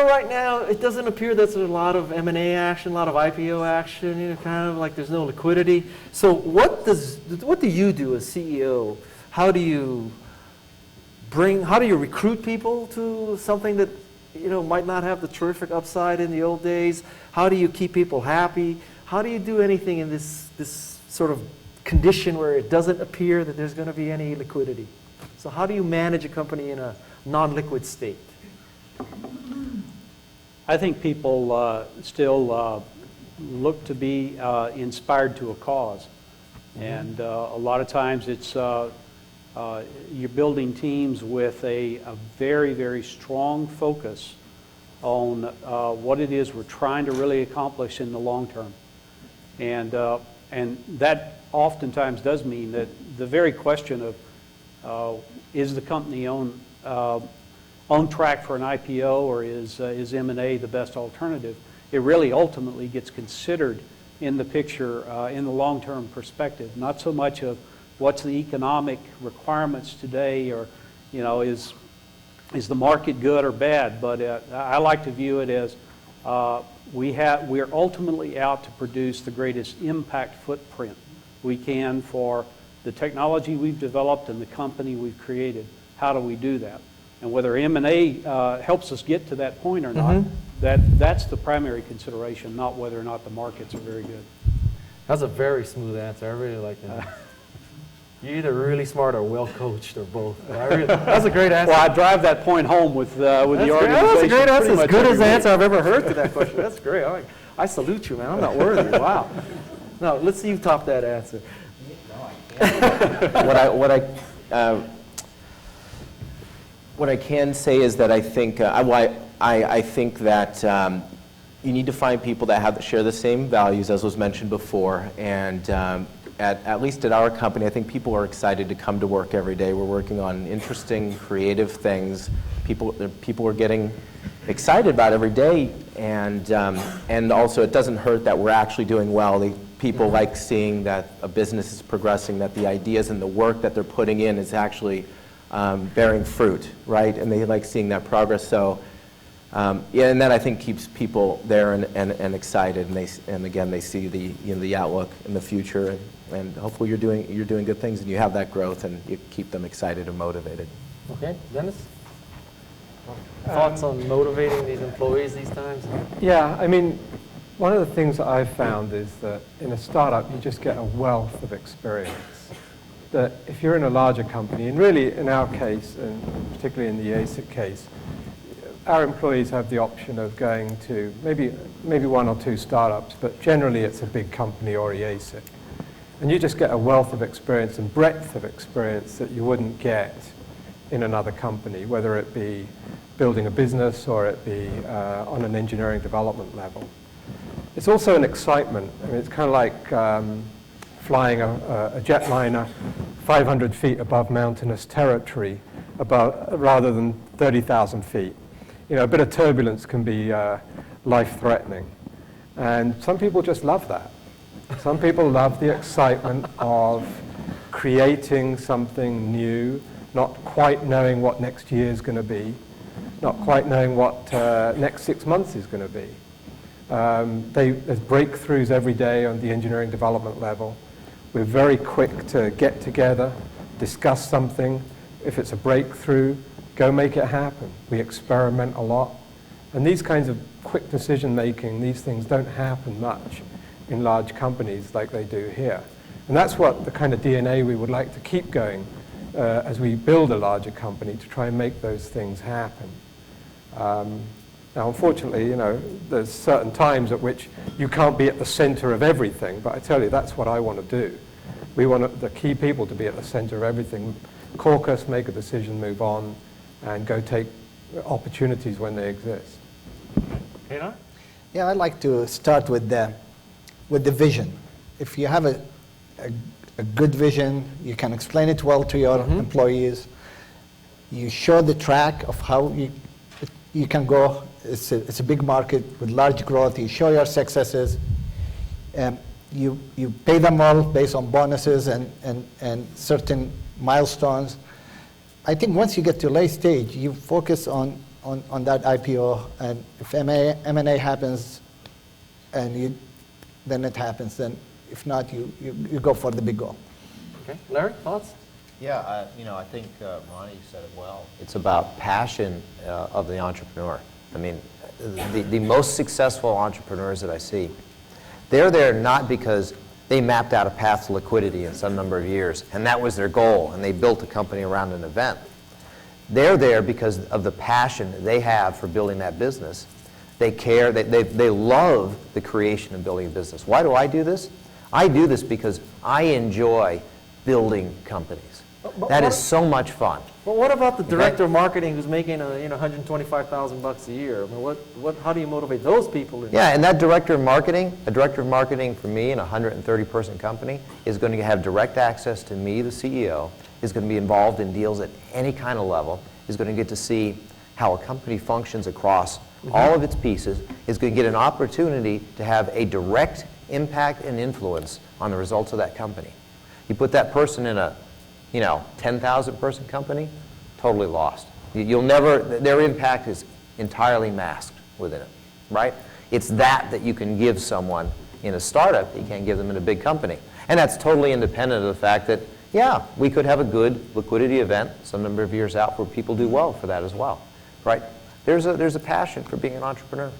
right now, it doesn't appear that there's a lot of M&A action, a lot of IPO action, kind of like there's no liquidity. So what do you do as CEO? How do you recruit people to something that, might not have the terrific upside in the old days? How do you keep people happy? How do you do anything in this sort of condition where it doesn't appear that there's going to be any liquidity? So how do you manage a company in a non-liquid state? I think people still look to be inspired to a cause. And a lot of times it's you're building teams with a very, very strong focus on what it is we're trying to really accomplish in the long term. And that oftentimes does mean that the very question of is the company on track for an IPO, or is M&A the best alternative, it really ultimately gets considered in the picture in the long-term perspective. Not so much of what's the economic requirements today, or is the market good or bad, but I like to view it as we're ultimately out to produce the greatest impact footprint we can for the technology we've developed and the company we've created. How do we do that? And whether M&A helps us get to that point or not, that's the primary consideration, not whether or not the markets are very good. That's a very smooth answer. I really like that. You're either really smart or well coached, or both. That's a great answer. Well, I drive that point home with the organization. That's a great answer. As good as the answer I've ever heard to that question. That's great. I salute you, man. I'm not worthy. Wow. No, let's see you top that answer. No, I can't. What I can say is that I think I think that you need to find people that share the same values as was mentioned before, and at least at our company, I think people are excited to come to work every day. We're working on interesting, creative things. People are getting excited about every day, and also it doesn't hurt that we're actually doing well. People like seeing that a business is progressing, that the ideas and the work that they're putting in is actually bearing fruit, right? And they like seeing that progress. So, and that I think keeps people there and excited, and again they see the outlook in the future, and hopefully you're doing good things, and you have that growth, and you keep them excited and motivated. Okay, Dennis. Thoughts on motivating these employees these times? Yeah, I mean, one of the things that I've found is that in a startup you just get a wealth of experience. That if you're in a larger company, and really in our case, and particularly in the ASIC case, our employees have the option of going to maybe one or two startups, but generally it's a big company or ASIC. And you just get a wealth of experience and breadth of experience that you wouldn't get in another company, whether it be building a business or it be on an engineering development level. It's also an excitement. I mean, it's kind of like flying a jetliner 500 feet above mountainous territory rather than 30,000 feet. A bit of turbulence can be life-threatening. And some people just love that. Some people love the excitement of creating something new, not quite knowing what next year is going to be, not quite knowing what next 6 months is going to be. There's breakthroughs every day on the engineering development level. We're very quick to get together, discuss something. If it's a breakthrough, go make it happen. We experiment a lot. And these kinds of quick decision making, these things don't happen much in large companies like they do here. And that's what the kind of DNA we would like to keep going as we build a larger company, to try and make those things happen. Now, unfortunately, there's certain times at which you can't be at the center of everything, but I tell you, that's what I want to do. We want the key people to be at the center of everything. Caucus, make a decision, move on, and go take opportunities when they exist. Hina? Yeah, I'd like to start with the vision. If you have a good vision, you can explain it well to your employees. You show the track of how you can go. It's a big market with large growth. You show your successes. You pay them all based on bonuses and certain milestones. I think once you get to late stage, you focus on on that IPO, and if M&A happens, then it happens. Then if not, you go for the big goal. Okay, Larry, thoughts? Yeah, I think Ronnie said it well. It's about passion of the entrepreneur. I mean, the most successful entrepreneurs that I see, they're there not because they mapped out a path to liquidity in some number of years, and that was their goal, and they built a company around an event. They're there because of the passion that they have for building that business. They care, they love the creation of building a business. Why do I do this? I do this because I enjoy building companies. That is so much fun. Well, what about the director of marketing who's making $125,000 a year? I mean, how do you motivate those people? Yeah, and that director of marketing for me in a 130-person company is going to have direct access to me, the CEO, is going to be involved in deals at any kind of level, is going to get to see how a company functions across all of its pieces, is going to get an opportunity to have a direct impact and influence on the results of that company. You put that person in a 10,000 person company, totally lost. You'll never, their impact is entirely masked within it, right? It's that you can give someone in a startup that you can't give them in a big company. And that's totally independent of the fact that, yeah, we could have a good liquidity event some number of years out where people do well for that as well, right? There's a passion for being an entrepreneur.